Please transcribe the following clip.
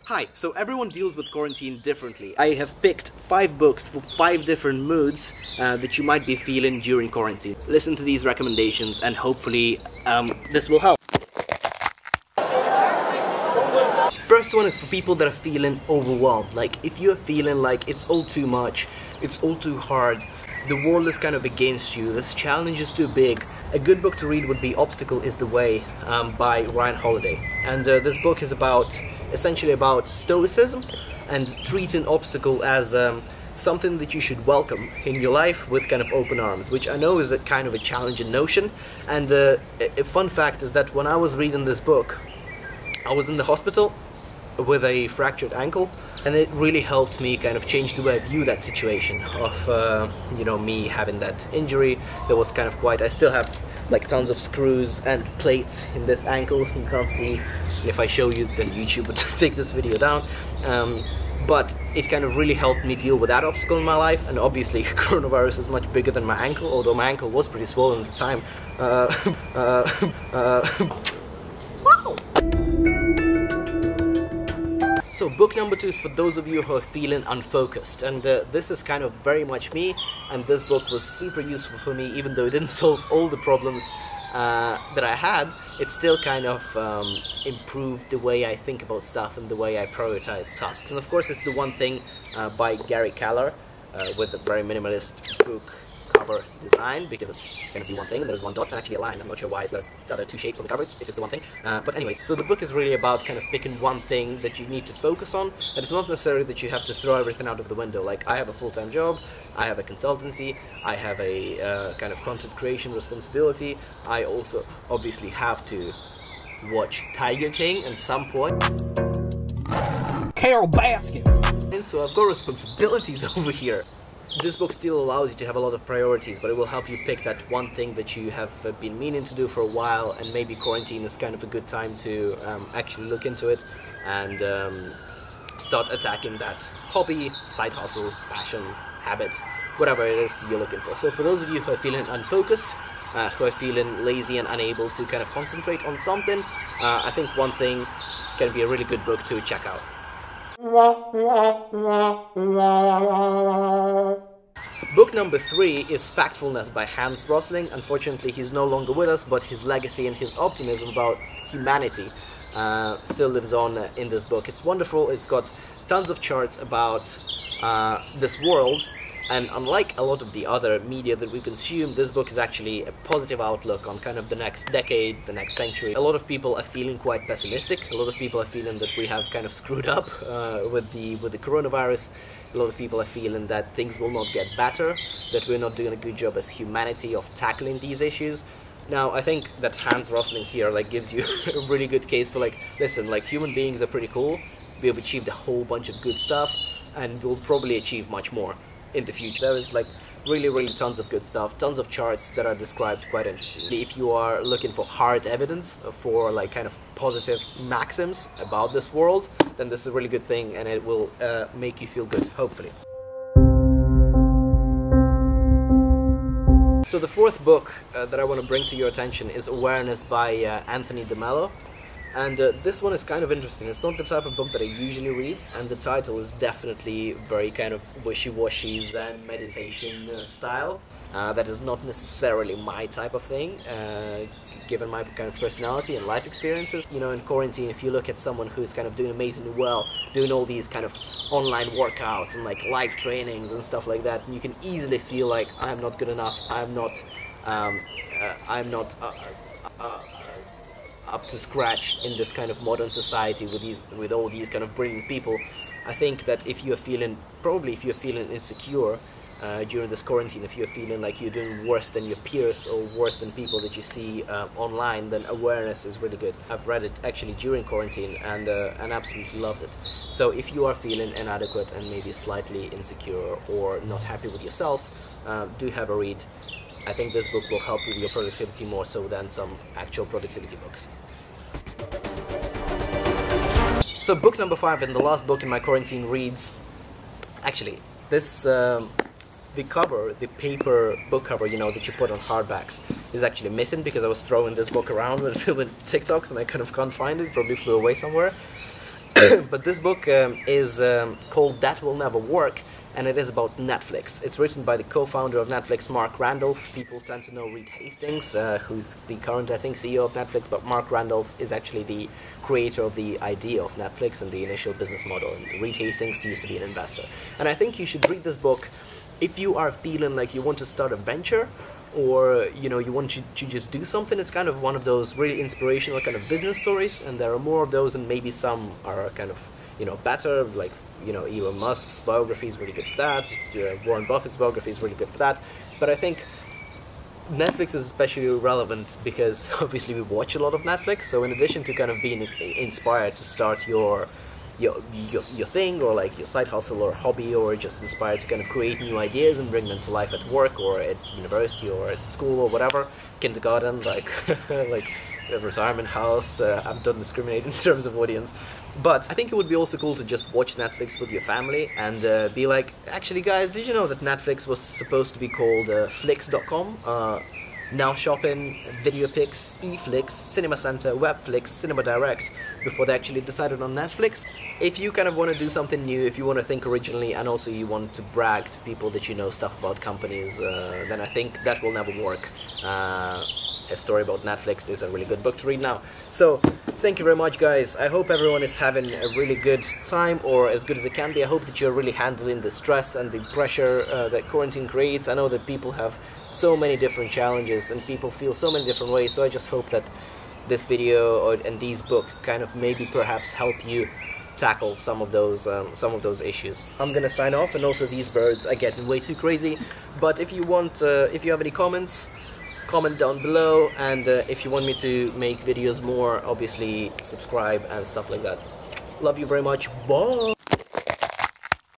Hi, so everyone deals with quarantine differently. I have picked 5 books for 5 different moods that you might be feeling during quarantine. Listen to these recommendations and hopefully this will help. First one is for people that are feeling overwhelmed. Like if you're feeling like it's all too much, it's all too hard, the world is kind of against you, this challenge is too big. A good book to read would be Obstacle is the Way by Ryan Holiday. And this book is essentially about stoicism and treating obstacle as something that you should welcome in your life with kind of open arms, which I know is a kind of a challenging notion. And a fun fact is that when I was reading this book, I was in the hospital with a fractured ankle, and it really helped me kind of change the way I view that situation of me having that injury. That was kind of I still have like tons of screws and plates in this ankle. You can't see, and if I show you then YouTube would take this video down, but it kind of really helped me deal with that obstacle in my life. And obviously coronavirus is much bigger than my ankle, although my ankle was pretty swollen at the time. So book number 2 is for those of you who are feeling unfocused, and this is kind of very much me, and this book was super useful for me. Even though it didn't solve all the problems that I had, it still kind of improved the way I think about stuff and the way I prioritize tasks. And of course it's The One Thing by Garry Keller, with a very minimalist book cover design, because it's going to be one thing, and there's one dot and actually a line. I'm not sure why it's the other 2 shapes on the cover if it's the one thing. But anyways, so the book is really about kind of picking one thing that you need to focus on, and it's not necessarily that you have to throw everything out of the window. Like, I have a full-time job, I have a consultancy, I have a kind of content creation responsibility. I also obviously have to watch Tiger King at some point. Carol Baskin! And so I've got responsibilities over here. This book still allows you to have a lot of priorities, but it will help you pick that one thing that you have been meaning to do for a while, and maybe quarantine is kind of a good time to actually look into it and start attacking that hobby, side hustle, passion, habit, whatever it is you're looking for. So for those of you who are feeling unfocused, who are feeling lazy and unable to kind of concentrate on something, I think One Thing can be a really good book to check out. Book number 3 is Factfulness by Rosling. Unfortunately, he's no longer with us, but his legacy and his optimism about humanity still lives on in this book. It's wonderful. It's got tons of charts about this world, and unlike a lot of the other media that we consume, this book is actually a positive outlook on kind of the next decade, the next century. A lot of people are feeling quite pessimistic. A lot of people are feeling that we have kind of screwed up with the coronavirus. A lot of people are feeling that things will not get better, that we're not doing a good job as humanity of tackling these issues. Now, I think that Rosling here gives you a really good case for listen, human beings are pretty cool. We have achieved a whole bunch of good stuff, and we'll probably achieve much more in the future. There is really tons of good stuff, tons of charts that are described quite interestingly. If you are looking for hard evidence for kind of positive maxims about this world, then this is a really good thing, and it will make you feel good, hopefully. So the 4th book that I want to bring to your attention is Awareness by Anthony DeMello. And this one is kind of interesting. It's not the type of book that I usually read, and the title is definitely very kind of wishy-washy Zen meditation style. That is not necessarily my type of thing, given my kind of personality and life experiences. You know, in quarantine, if you look at someone who's kind of doing amazingly well, doing all these kind of online workouts and live trainings and stuff like that, and you can easily feel like, I'm not good enough, I'm not up to scratch in this kind of modern society with all these kind of brilliant people. I think that if you're feeling insecure during this quarantine, if you're feeling like you're doing worse than your peers or worse than people that you see online, then Awareness is really good. I've read it actually during quarantine and absolutely loved it. So if you are feeling inadequate and maybe slightly insecure or not happy with yourself, do have a read. I think this book will help with your productivity more so than some actual productivity books. So book number 5, and the last book in my quarantine reads, actually, this, the cover, the paper book cover, you know, that you put on hardbacks, is actually missing because I was throwing this book around with TikToks and I kind of can't find it, probably flew away somewhere. But this book is called That Will Never Work, and it is about Netflix. It's written by the co-founder of Netflix, Mark Randolph. People tend to know Reed Hastings, who's the current, I think, CEO of Netflix, but Mark Randolph is actually the creator of the idea of Netflix and the initial business model. And Reed Hastings used to be an investor. And I think you should read this book if you are feeling like you want to start a venture, or you want to just do something. It's kind of one of those really inspirational kind of business stories, and there are more of those, and maybe some are kind of better, like Elon Musk's biography is really good for that, Warren Buffett's biography is really good for that. But I think Netflix is especially relevant because obviously we watch a lot of Netflix, so in addition to kind of being inspired to start your thing, or like your side hustle or hobby, or just inspired to kind of create new ideas and bring them to life at work or at university or at school or whatever, kindergarten, like like a retirement house, I'm not discriminating in terms of audience. But I think it would be also cool to just watch Netflix with your family and be like, actually guys, did you know that Netflix was supposed to be called Flix.com? Now Shopping, VideoPix, eFlix, Cinema Center, Webflix, Cinema Direct, before they actually decided on Netflix. If you kind of want to do something new, if you want to think originally, and also you want to brag to people that you know stuff about companies, then I think That Will Never Work. A story about Netflix is a really good book to read now. So, thank you very much, guys. I hope everyone is having a really good time, or as good as it can be. I hope that you're really handling the stress and the pressure that quarantine creates. I know that people have so many different challenges and people feel so many different ways, so I just hope that this video and these books kind of maybe perhaps help you tackle some of those issues. I'm gonna sign off, and also these birds are getting way too crazy. But if you want, if you have any comments, comment down below, and if you want me to make videos more, obviously subscribe and stuff like that. Love you very much. Bye.